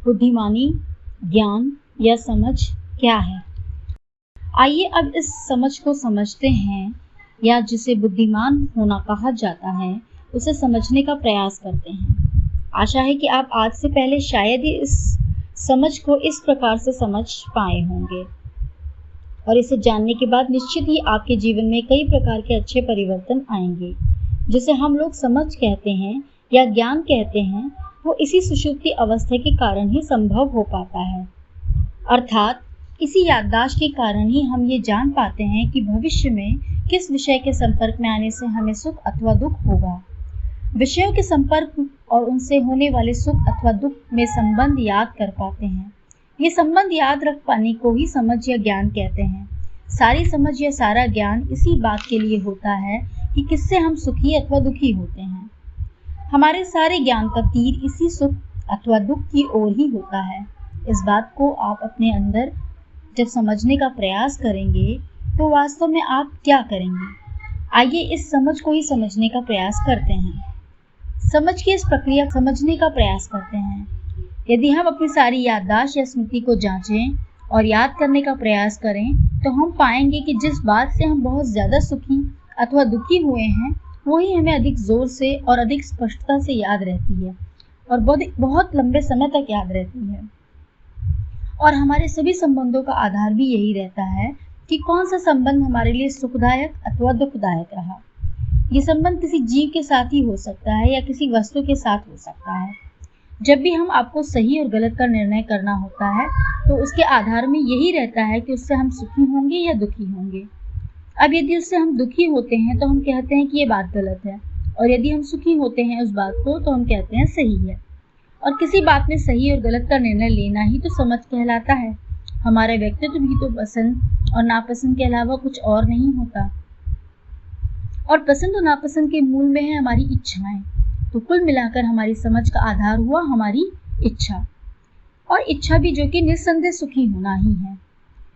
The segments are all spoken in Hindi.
बुद्धिमानी, ज्ञान या समझ क्या है? आइए अब इस समझ को समझते हैं, या जिसे बुद्धिमान होना कहा जाता है, उसे समझने का प्रयास करते हैं। आशा है कि आप आज से पहले शायद ही इस समझ को इस प्रकार से समझ पाए होंगे, और इसे जानने के बाद निश्चित ही आपके जीवन में कई प्रकार के अच्छे परिवर्तन आएंगे। जिसे हम लोग समझ कहते हैं या ज्ञान कहते हैं, वो इसी सुषुप्ति अवस्था के कारण ही संभव हो पाता है। अर्थात इसी याददाश्त के कारण ही हम ये जान पाते हैं कि भविष्य में किस विषय के संपर्क में आने से हमें सुख अथवा दुख होगा। विषयों के संपर्क और उनसे होने वाले सुख अथवा दुख में संबंध याद कर पाते हैं। ये संबंध याद रख पाने को ही समझ या ज्ञान कहते हैं। सारी समझ या सारा ज्ञान इसी बात के लिए होता है कि किससे हम सुखी अथवा दुखी होते हैं। हमारे सारे ज्ञान का तीर इसी सुख अथवा दुख की ओर ही होता है। इस बात को आप अपने अंदर जब समझने का प्रयास करेंगे तो वास्तव में आप क्या करेंगे? आइए इस समझ को ही समझने का प्रयास करते हैं। समझ की इस प्रक्रिया समझने का प्रयास करते हैं। यदि हम अपनी सारी याददाश्त या स्मृति को जांचें और याद करने का प्रयास करें, तो हम पाएंगे कि जिस बात से हम बहुत ज़्यादा सुखी अथवा दुखी हुए हैं, वही हमें अधिक जोर से और अधिक स्पष्टता से याद रहती है और बहुत लंबे समय तक याद रहती है। और हमारे सभी संबंधों का आधार भी यही रहता है कि कौन सा संबंध हमारे लिए सुखदायक अथवा दुखदायक रहा। ये संबंध किसी जीव के साथ ही हो सकता है या किसी वस्तु के साथ हो सकता है। जब भी हम आपको सही और गलत का निर्णय करना होता है, तो उसके आधार में यही रहता है कि उससे हम सुखी होंगे या दुखी होंगे। अब यदि उससे हम दुखी होते हैं तो हम कहते हैं कि ये बात गलत है, और यदि हम सुखी होते हैं उस बात को तो हम कहते हैं सही है। और किसी बात में सही और गलत का निर्णय लेना ही तो समझ कहलाता है। हमारा व्यक्तित्व भी तो पसंद और नापसंद के अलावा कुछ और नहीं होता, और पसंद और नापसंद के मूल में है हमारी इच्छाएं। तो कुल मिलाकर हमारी समझ का आधार हुआ हमारी इच्छा, और इच्छा भी जो कि निस्संदेह सुखी होना ही है।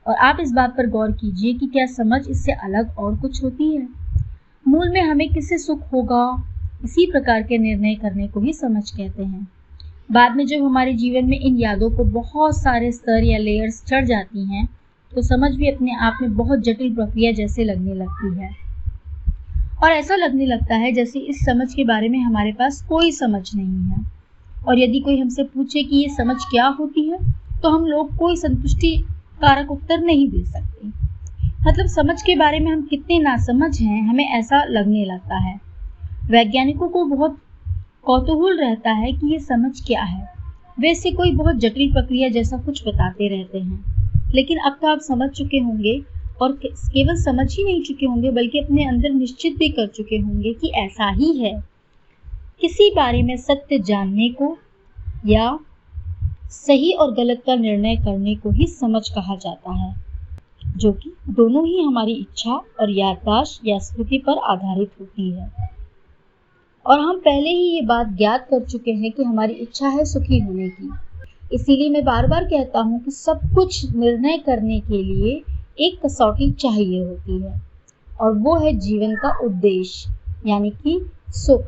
और आप इस बात पर गौर कीजिए कि क्या समझ इससे अलग और कुछ होती है? मूल में हमें किससे सुख होगा, इसी प्रकार के निर्णय करने को ही समझ कहते हैं। बाद में जब हमारे जीवन में इन यादों को बहुत सारे स्तर या लेयर्स चढ़ जाती हैं, तो समझ भी अपने आप में बहुत जटिल प्रक्रिया जैसे लगने लगती है, और ऐसा लगने लगता है जैसे इस समझ के बारे में हमारे पास कोई समझ नहीं है। और यदि कोई हमसे पूछे कि ये समझ क्या होती है, तो हम लोग कोई संतुष्टि कारक उत्तर नहीं दे सकते। मतलब समझ के बारे में हम कितने नासमझ हैं, हमें ऐसा लगने लगता है। वैज्ञानिकों को बहुत कौतूहल रहता है कि ये समझ क्या है। वे इससे कोई बहुत जटिल प्रक्रिया जैसा कुछ बताते रहते हैं, लेकिन अब तो आप समझ चुके होंगे, और केवल समझ ही नहीं चुके होंगे बल्कि अपने अंदर निश्चित भी कर चुके होंगे कि ऐसा ही है। किसी बारे में सत्य जानने को या सही और गलत का निर्णय करने को ही समझ कहा जाता है, जो कि दोनों ही हमारी इच्छा और याददाश्त या स्मृति पर आधारित होती है। और हम पहले ही ये बात ज्ञात कर चुके हैं कि हमारी इच्छा है सुखी होने की। इसीलिए मैं बार बार कहता हूँ कि सब कुछ निर्णय करने के लिए एक कसौटी चाहिए होती है, और वो है जीवन का उद्देश्य, यानी कि सुख,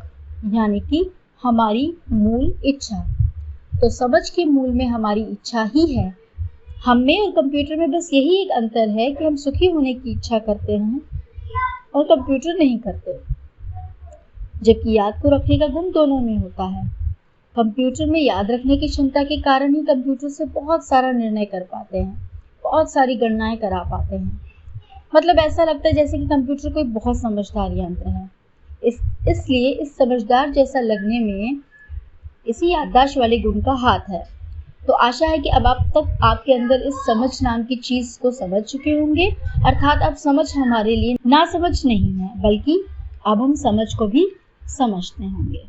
यानी कि हमारी मूल इच्छा। तो समझ के मूल में हमारी इच्छा ही है। हम में और कंप्यूटर में बस यही एक अंतर है कि हम सुखी होने की इच्छा करते हैं और कंप्यूटर नहीं करते, जबकि याद को रखने का गुण दोनों में होता है। कंप्यूटर में याद रखने की क्षमता के कारण ही कंप्यूटर से बहुत सारा निर्णय कर पाते हैं, बहुत सारी गणनाएं करा पाते हैं। मतलब ऐसा लगता है जैसे कि कंप्यूटर कोई बहुत समझदार यंत्र है। इसलिए इस समझदार जैसा लगने में इसी याददाश्त वाले गुण का हाथ है। तो आशा है कि अब आपके अंदर इस समझ नाम की चीज को समझ चुके होंगे। अर्थात अब समझ हमारे लिए ना समझ नहीं है, बल्कि अब हम समझ को भी समझते होंगे।